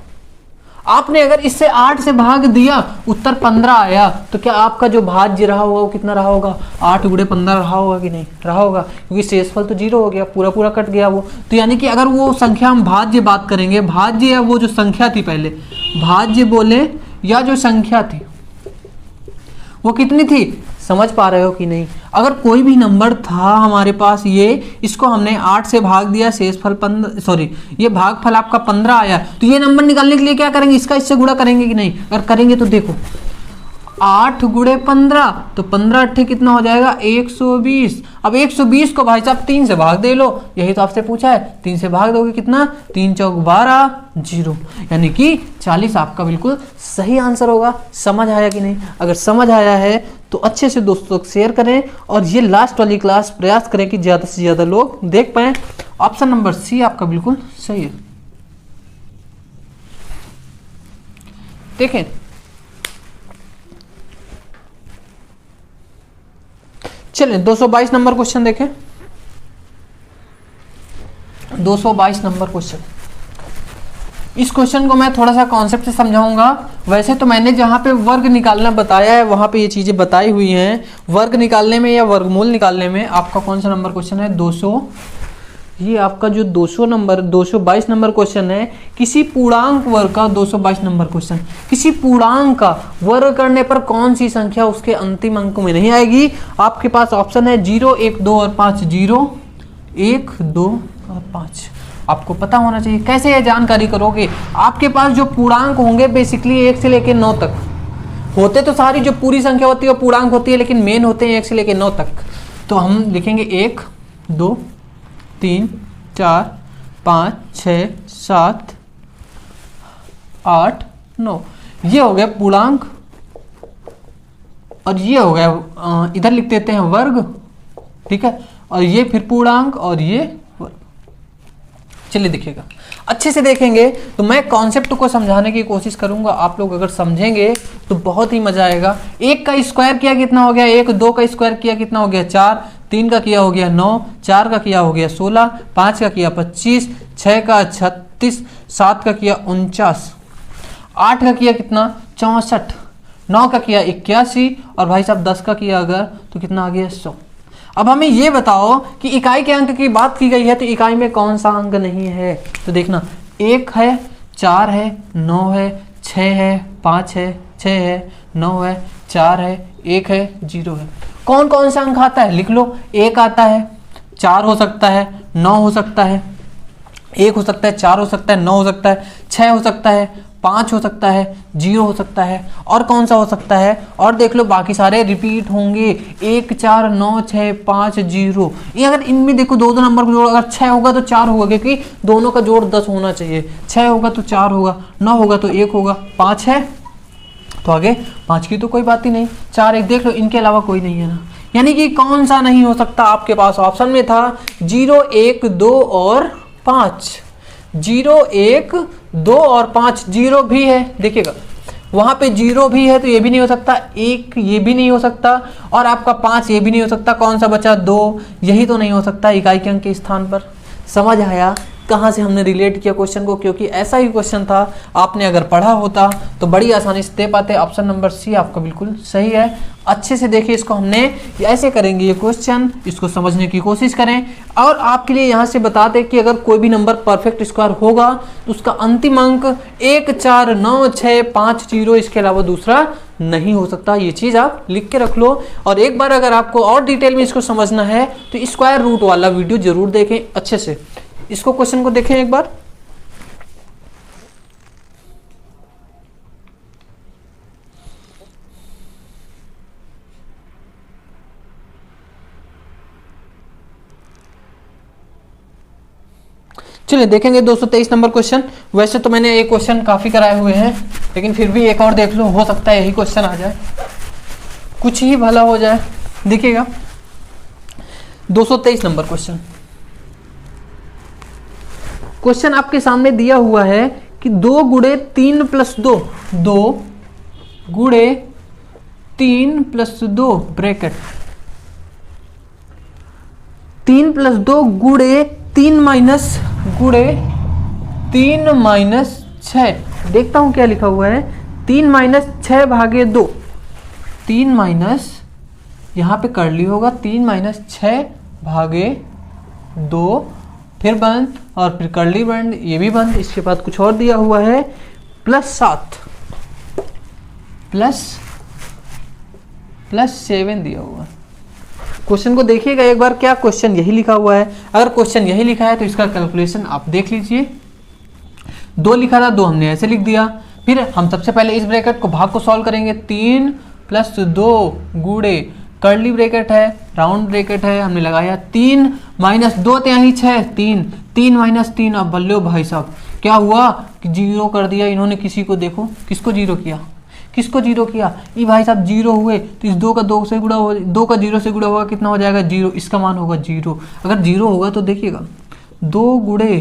आपने अगर इससे 8 से भाग दिया उत्तर 15 आया, तो क्या आपका जो भाज्य रहा होगा वो कितना रहा होगा, 8 × 15 रहा होगा कि नहीं रहा होगा, क्योंकि शेषफल तो 0 हो गया, पूरा पूरा कट गया वो। तो यानी कि अगर वो संख्या, हम भाज्य बात करेंगे, भाज्य या वो जो संख्या थी, पहले भाज्य बोले या जो संख्या थी वो कितनी थी, समझ पा रहे हो कि नहीं। अगर कोई भी नंबर था हमारे पास, ये इसको हमने 8 से भाग दिया, शेषफल 15, सॉरी ये भागफल आपका 15 आया, तो ये नंबर निकालने के लिए क्या करेंगे, इसका इससे गुणा करेंगे कि नहीं। अगर करेंगे तो देखो 8 × 15, तो 15 × 8 कितना हो जाएगा 120। अब 120 को भाई साहब 3 से भाग दे लो, यही तो आपसे पूछा है। 3 से भाग दोगे कितना, 3 चौक 12, 0, यानी कि 40 आपका बिल्कुल सही आंसर होगा। समझ आया कि नहीं। अगर समझ आया है तो अच्छे से दोस्तों शेयर करें, और ये लास्ट वाली क्लास प्रयास करें कि ज्यादा से ज्यादा लोग देख पाए। ऑप्शन नंबर सी आपका बिल्कुल सही है। देखें, चलिए 222 नंबर क्वेश्चन देखें। 222 नंबर क्वेश्चन। इस क्वेश्चन को मैं थोड़ा सा कॉन्सेप्ट से समझाऊंगा। वैसे तो मैंने जहाँ पे वर्ग निकालना बताया है वहाँ पे ये चीज़ें बताई हुई हैं। वर्ग निकालने में या वर्गमूल निकालने में आपका कौन सा नंबर क्वेश्चन है, 200, ये आपका जो 222 नंबर क्वेश्चन है, किसी पूर्णांक वर्ग का 222 नंबर क्वेश्चन, किसी पूर्णांक का वर्ग करने पर कौन सी संख्या उसके अंतिम अंक में नहीं आएगी। आपके पास ऑप्शन है 0, 1, 2 और 5, 0, 1, 2 और 5। आपको पता होना चाहिए। कैसे ये जानकारी करोगे, आपके पास जो पूर्णांक होंगे बेसिकली 1 से लेकर 9 तक होते, तो सारी जो पूरी संख्या होती है वो पूर्णांक होती है, लेकिन मेन होते हैं 1 से लेकर 9 तक। तो हम लिखेंगे 1, 2, 3, 4, 5, 6, 7, 8, 9, ये हो गया पूर्णांक। और ये हो गया, इधर लिख देते हैं वर्ग, ठीक है, और ये फिर पूर्णांक और ये वर्ग। चलिए देखिएगा, अच्छे से देखेंगे तो मैं कॉन्सेप्ट को समझाने की कोशिश करूंगा। आप लोग अगर समझेंगे तो बहुत ही मजा आएगा। 1 का स्क्वायर किया कितना हो गया 1, 2 का स्क्वायर किया कितना हो गया 4, 3 का किया हो गया 9, 4 का किया हो गया 16, 5 का किया 25, 6 का 36, 7 का किया 49, 8 का किया कितना 64, 9 का किया 81 और भाई साहब 10 का किया अगर तो कितना आ गया 100। अब हमें ये बताओ कि इकाई के अंक की बात की गई है तो इकाई में कौन सा अंक नहीं है। तो देखना 1 है, 4 है, 9 है, 6 है, 5 है, 6 है, 9 है, 4 है, 1 है, 0 है। कौन कौन सा अंक आता है लिख लो। 1 आता है, 4 हो सकता है, 9 हो सकता है, 1 हो सकता है, 4 हो सकता है, 9 हो सकता है, 6 हो सकता है, 5 हो सकता है, 0 हो सकता है, और कौन सा हो सकता है। और देख लो बाकी सारे रिपीट होंगे 1, 4, 9, 6, 5, 0। ये अगर इनमें देखो दो नंबर का जोड़, अगर 6 होगा तो 4 होगा, क्योंकि दोनों का जोड़ 10 होना चाहिए। 6 होगा तो 4 होगा, 9 होगा तो 1 होगा, 5 है तो आगे 5 की तो कोई बात ही नहीं, 4, 1 देख लो, इनके अलावा कोई नहीं है ना। यानी कि कौन सा नहीं हो सकता, आपके पास ऑप्शन में था 0, 1, 2 और 5। 0, 1, 2 और 5, 0 भी है, देखिएगा वहां पे 0 भी है तो ये भी नहीं हो सकता, 1 ये भी नहीं हो सकता, और आपका 5 ये भी नहीं हो सकता। कौन सा बचा 2, यही तो नहीं हो सकता इकाई के अंक के स्थान पर। समझ आया कहाँ से हमने रिलेट किया क्वेश्चन को, क्योंकि ऐसा ही क्वेश्चन था, आपने अगर पढ़ा होता तो बड़ी आसानी से दे पाते। ऑप्शन नंबर सी आपका बिल्कुल सही है। अच्छे से देखिए इसको, हमने ऐसे करेंगे ये क्वेश्चन, इसको समझने की कोशिश करें। और आपके लिए यहाँ से बता दें कि अगर कोई भी नंबर परफेक्ट स्क्वायर होगा तो उसका अंतिम अंक 1, 4, 9, 6, 5, 0 इसके अलावा दूसरा नहीं हो सकता। ये चीज़ आप लिख के रख लो। और एक बार अगर आपको और डिटेल में इसको समझना है तो स्क्वायर रूट वाला वीडियो जरूर देखें अच्छे से। इसको क्वेश्चन को देखें एक बार। चलिए देखेंगे 223 नंबर क्वेश्चन। वैसे तो मैंने एक क्वेश्चन काफी कराए हुए हैं, लेकिन फिर भी एक और देख लो, हो सकता है यही क्वेश्चन आ जाए, कुछ ही भला हो जाए। देखिएगा 223 नंबर क्वेश्चन। क्वेश्चन आपके सामने दिया हुआ है कि 2 गुणे 3 प्लस 2, 2 गुणे 3 प्लस 2 ब्रैकेट 3 प्लस 2 गुणे 3 माइनस 6। देखता हूं क्या लिखा हुआ है, 3 माइनस 6 भागे 2, 3 माइनस यहां पे कर्ली होगा, 3 माइनस 6 भागे 2, फिर बंद और फिर कर्ली बंद, ये भी बंद। इसके बाद कुछ और दिया हुआ है प्लस 7 प्लस 7 दिया हुआ है। क्वेश्चन को देखिएगा एक बार, क्या क्वेश्चन यही लिखा हुआ है। अगर क्वेश्चन यही लिखा है तो इसका कैलकुलेशन आप देख लीजिए। 2 लिखा था, 2 हमने ऐसे लिख दिया। फिर हम सबसे पहले इस ब्रैकेट को भाग को सॉल्व करेंगे। 3 प्लस 2 गुणे कर्ली ब्रैकेट है, राउंड ब्रैकेट है, हमने लगाया 3 माइनस 2 त्याही 6, 3 माइनस 3। अब बल्ले भाई साहब क्या हुआ कि 0 कर दिया इन्होंने। किसी को देखो, किसको 0 किया, किसको 0 किया, ये भाई साहब 0 हुए तो इस 2 का 2 से गुणा हो, 2 का 0 से गुणा होगा, कितना हो जाएगा 0, इसका मान होगा 0। अगर 0 होगा तो देखिएगा 2 गुणे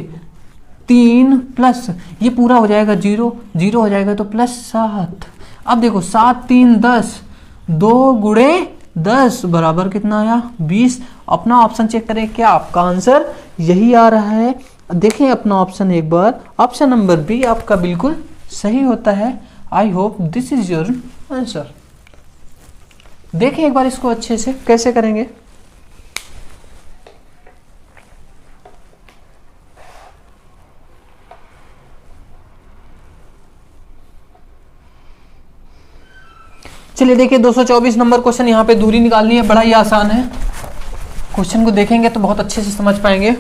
3 प्लस ये पूरा हो जाएगा 0 हो जाएगा तो प्लस 7। अब देखो 7 3 10, 2 गुणे 10 बराबर कितना आया 20। अपना ऑप्शन चेक करें, क्या आपका आंसर यही आ रहा है। देखें अपना ऑप्शन एक बार, ऑप्शन नंबर बी आपका बिल्कुल सही होता है। I hope this is your answer. देखें एक बार इसको अच्छे से कैसे करेंगे। चलिए देखिए 224 नंबर क्वेश्चन, यहाँ पे दूरी निकालनी है, बड़ा ही आसान है। क्वेश्चन को देखेंगे तो बहुत अच्छे से समझ पाएंगे।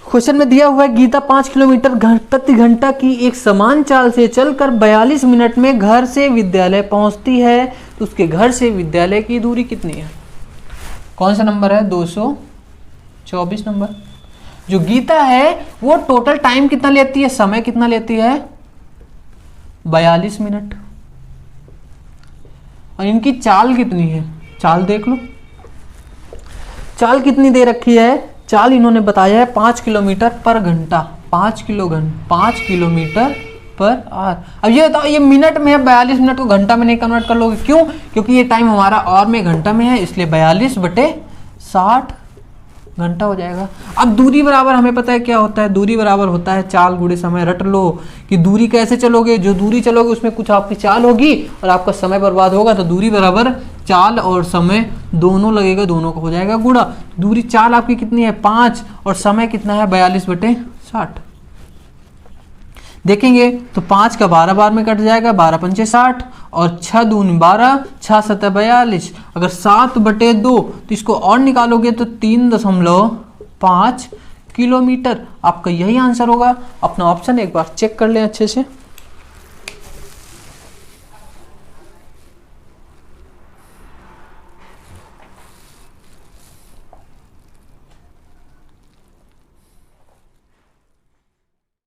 क्वेश्चन में दिया हुआ है गीता 5 किलोमीटर प्रति घंटा की एक समान चाल से चलकर 42 मिनट में घर से विद्यालय पहुंचती है, तो उसके घर से विद्यालय की दूरी कितनी है? कौन सा नंबर है? 224 नंबर। जो गीता है वो टोटल टाइम कितना लेती है, समय कितना लेती है? 42 मिनट। और इनकी चाल कितनी है? चाल देख लो, चाल कितनी दे रखी है? चाल इन्होंने बताया है 5 किलोमीटर पर घंटा, 5 किलोमीटर पर आवर। अब ये बताओ ये मिनट में है, 42 मिनट को घंटा में नहीं कन्वर्ट कर लोगे, क्यों? क्योंकि ये टाइम हमारा आवर में घंटा में है, इसलिए 42/60 घंटा हो जाएगा। अब दूरी बराबर हमें पता है क्या होता है, दूरी बराबर होता है चाल गुणे समय। रट लो कि दूरी कैसे चलोगे, जो दूरी चलोगे उसमें कुछ आपकी चाल होगी और आपका समय बर्बाद होगा, तो दूरी बराबर चाल और समय दोनों लगेगा, दोनों को हो जाएगा गुणा। दूरी चाल आपकी कितनी है? 5 और समय कितना है? 42/60। देखेंगे तो 5 का 12 बार में कट जाएगा, 12 पंचे 60 और 6 दूनी 12, 6 सतह 42। अगर 7/2 तो इसको और निकालोगे तो 3.5 किलोमीटर। आपका यही आंसर होगा। अपना ऑप्शन एक बार चेक कर लें अच्छे से।